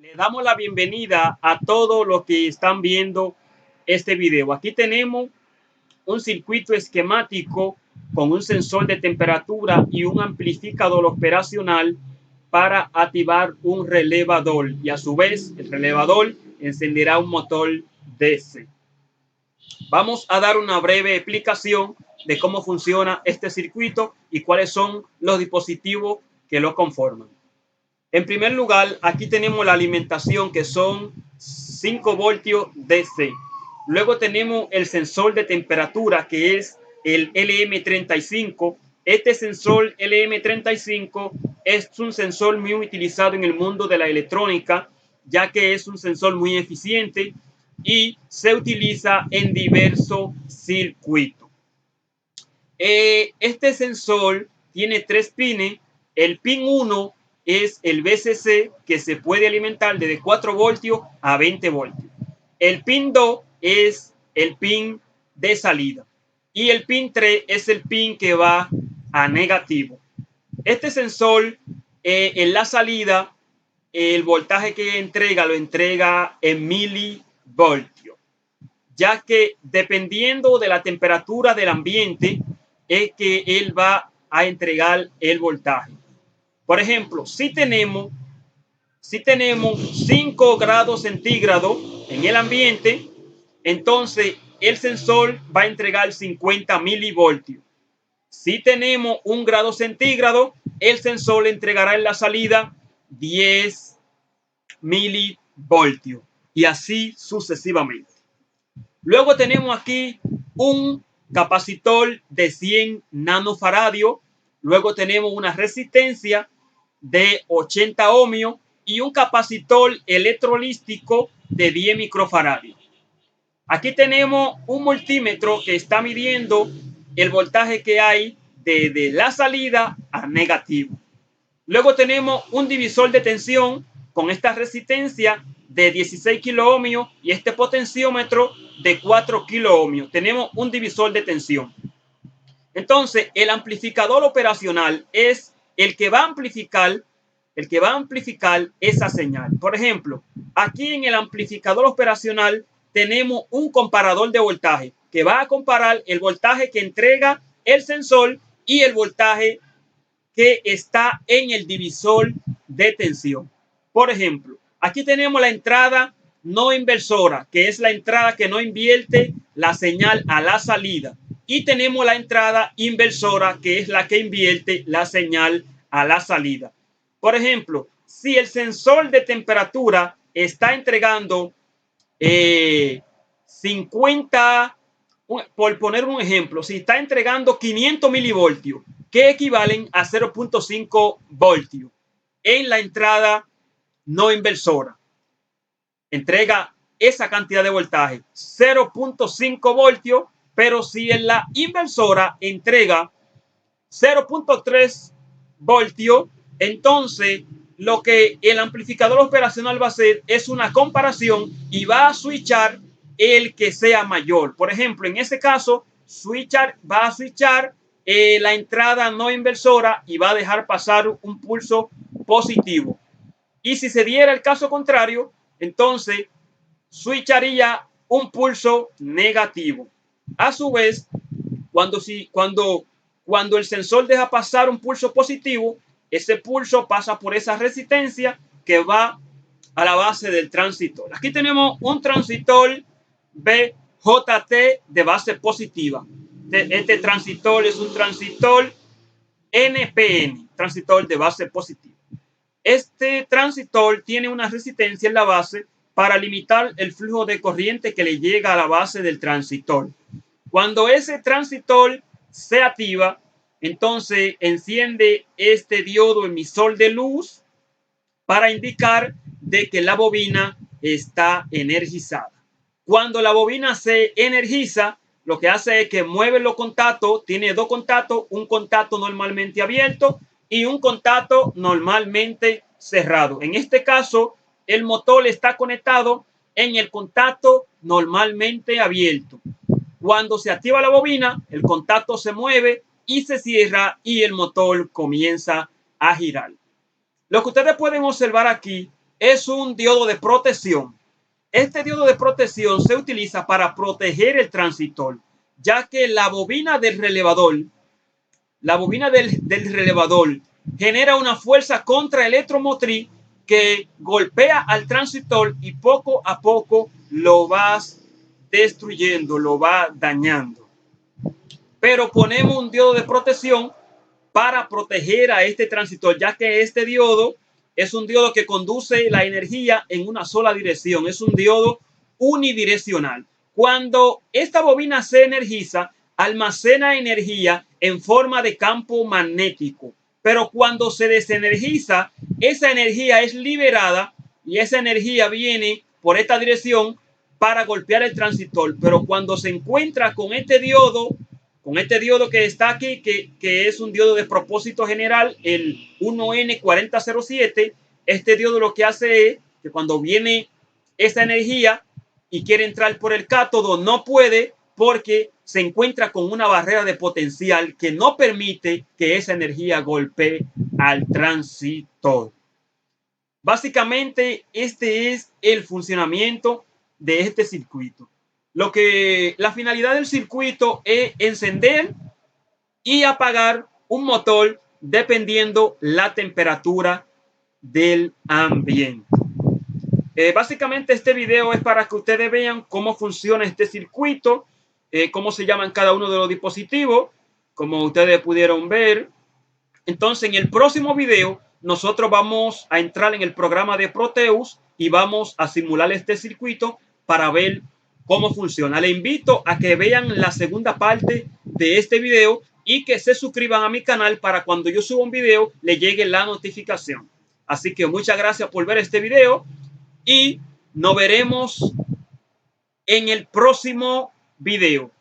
Le damos la bienvenida a todos los que están viendo este video. Aquí tenemos un circuito esquemático con un sensor de temperatura y un amplificador operacional para activar un relevador, y a su vez el relevador encenderá un motor DC. Vamos a dar una breve explicación de cómo funciona este circuito y cuáles son los dispositivos que lo conforman. En primer lugar, aquí tenemos la alimentación, que son 5 voltios DC. Luego tenemos el sensor de temperatura, que es el LM35. Este sensor LM35 es un sensor muy utilizado en el mundo de la electrónica, ya que es un sensor muy eficiente y se utiliza en diversos circuitos. Este sensor tiene 3 pines. El pin 1 es el VCC, que se puede alimentar desde 4 voltios a 20 voltios. El pin 2 es el pin de salida. Y el pin 3 es el pin que va a negativo. Este sensor, en la salida, el voltaje que entrega lo entrega en milivoltios, ya que dependiendo de la temperatura del ambiente es que él va a entregar el voltaje. Por ejemplo, si tenemos 5 grados centígrados en el ambiente, entonces el sensor va a entregar 50 milivoltios. Si tenemos 1 grado centígrado, el sensor le entregará en la salida 10 milivoltios, y así sucesivamente. Luego tenemos aquí un capacitor de 100 nanofaradios. Luego tenemos una resistencia de 80 ohmios y un capacitor electrolítico de 10 microfaradios. Aquí tenemos un multímetro que está midiendo el voltaje que hay desde la salida a negativo. Luego tenemos un divisor de tensión con esta resistencia de 16 kiloohmios y este potenciómetro de 4 kiloohmios. Tenemos un divisor de tensión. Entonces, el amplificador operacional es el que va a amplificar esa señal. Por ejemplo, aquí en el amplificador operacional tenemos un comparador de voltaje que va a comparar el voltaje que entrega el sensor y el voltaje que está en el divisor de tensión. Por ejemplo, aquí tenemos la entrada no inversora, que es la entrada que no invierte la señal a la salida. Y tenemos la entrada inversora, que es la que invierte la señal a la salida. Por ejemplo, si el sensor de temperatura está entregando 50, por poner un ejemplo, si está entregando 500 milivoltios, que equivalen a 0.5 voltios en la entrada no inversora, entrega esa cantidad de voltaje, 0.5 voltios, pero si en la inversora entrega 0.3 voltios, entonces lo que el amplificador operacional va a hacer es una comparación y va a switchar el que sea mayor. Por ejemplo, en este caso, va a switchar la entrada no inversora y va a dejar pasar un pulso positivo. Y si se diera el caso contrario, entonces switcharía un pulso negativo. A su vez, cuando el sensor deja pasar un pulso positivo, ese pulso pasa por esa resistencia que va a la base del transistor. Aquí tenemos un transistor BJT de base positiva. Este transistor es un transistor NPN, transistor de base positiva. Este transistor tiene una resistencia en la base para limitar el flujo de corriente que le llega a la base del transistor. Cuando ese transistor se activa, entonces enciende este diodo emisor de luz para indicar de que la bobina está energizada. Cuando la bobina se energiza, lo que hace es que mueve los contactos. Tiene 2 contactos, un contacto normalmente abierto y un contacto normalmente cerrado. En este caso, el motor está conectado en el contacto normalmente abierto. Cuando se activa la bobina, el contacto se mueve y se cierra y el motor comienza a girar. Lo que ustedes pueden observar aquí es un diodo de protección. Este diodo de protección se utiliza para proteger el transistor, ya que la bobina del relevador genera una fuerza contraelectromotriz que golpea al transistor y poco a poco lo vas destruyendo, lo va dañando. Pero ponemos un diodo de protección para proteger a este transistor, ya que este diodo es un diodo que conduce la energía en una sola dirección, es un diodo unidireccional. Cuando esta bobina se energiza, almacena energía en forma de campo magnético, pero cuando se desenergiza, esa energía es liberada y esa energía viene por esta dirección para golpear el transistor. Pero cuando se encuentra con este diodo que está aquí, que es un diodo de propósito general, el 1N4007, este diodo lo que hace es que cuando viene esa energía y quiere entrar por el cátodo, no puede porque se encuentra con una barrera de potencial que no permite que esa energía golpee al transistor. Básicamente, este es el funcionamiento de este circuito. La finalidad del circuito es encender y apagar un motor dependiendo la temperatura del ambiente. Básicamente este video es para que ustedes vean cómo funciona este circuito, cómo se llaman cada uno de los dispositivos, como ustedes pudieron ver. Entonces, en el próximo video, nosotros vamos a entrar en el programa de Proteus y vamos a simular este circuito para ver cómo funciona. Le invito a que vean la segunda parte de este video y que se suscriban a mi canal para cuando yo suba un video le llegue la notificación. Así que muchas gracias por ver este video y nos veremos en el próximo video.